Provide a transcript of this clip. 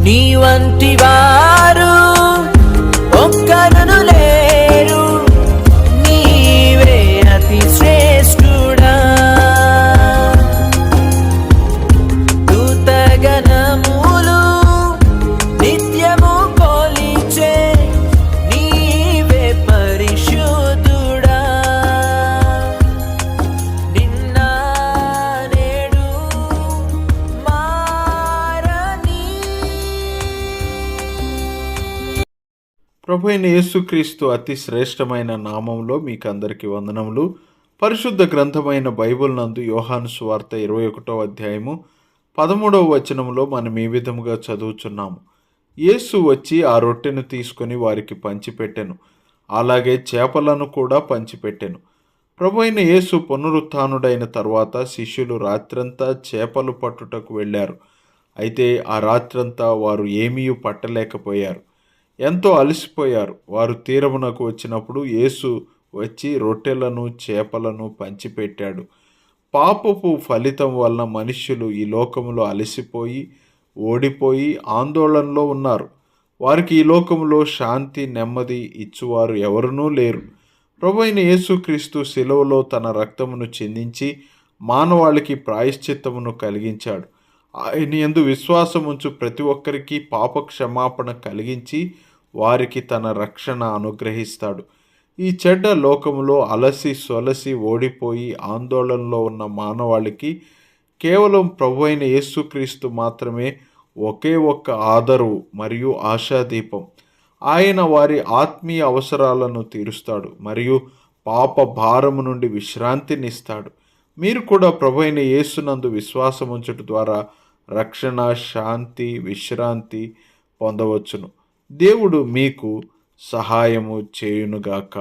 నీ వంటి వారు ఒక్కరును లేరు, నీవే అతి శ్రేష్ఠుడా. దూతగణములు నిత్యము కొలిచే నీవే పరిశుద్ధుడా. నిన్న నేడు మారని. ప్రభు అయిన యేసుక్రీస్తు అతి శ్రేష్టమైన నామంలో మీకు అందరికీ వందనములు. పరిశుద్ధ గ్రంథమైన బైబిల్ నందు యోహాను సువార్త 21వ అధ్యాయము 13వ వచనములో మనం ఈ విధముగా చదువుచున్నాము. యేసు వచ్చి ఆ రొట్టెను తీసుకొని వారికి పంచిపెట్టెను, అలాగే చేపలను కూడా పంచిపెట్టెను. ప్రభు అయిన యేసు పునరుత్థానుడైన తర్వాత శిష్యులు రాత్రంతా చేపలు పట్టుటకు వెళ్ళారు. అయితే ఆ రాత్రంతా వారు ఏమీ పట్టలేకపోయారు, ఎంతో అలసిపోయారు. వారు తీరమునకు వచ్చినప్పుడు యేసు వచ్చి రొట్టెలను చేపలను పంచిపెట్టాడు. పాపపు ఫలితం వలన మనుష్యులు ఈ లోకములో అలసిపోయి ఓడిపోయి ఆందోళనలో ఉన్నారు. వారికి ఈ లోకములో శాంతి నెమ్మది ఇచ్చువారు ఎవరునూ లేరు. ప్రభు అయిన యేసుక్రీస్తు శిలువలో తన రక్తమును చిందించి మానవాళికి ప్రాయశ్చిత్తమును కలిగించాడు. ఆయన యందు విశ్వాసముంచు ప్రతి ఒక్కరికి పాప క్షమాపణ కలిగించి వారికి తన రక్షణ అనుగ్రహిస్తాడు. ఈ చెడ్డ లోకములో అలసి సొలసి ఓడిపోయి ఆందోళనలో ఉన్న మానవాళికి కేవలం ప్రభు అయిన యేసుక్రీస్తు మాత్రమే ఒకే ఒక్క ఆదరువు మరియు ఆశాదీపం. ఆయన వారి ఆత్మీయ అవసరాలను తీరుస్తాడు మరియు పాప భారము నుండి విశ్రాంతినిస్తాడు. మీరు కూడా ప్రభు అయిన యేసునందు విశ్వాసముంచుట ద్వారా రక్షణ, శాంతి, విశ్రాంతి పొందవచ్చును. దేవుడు మీకు సహాయము చేయునుగాక.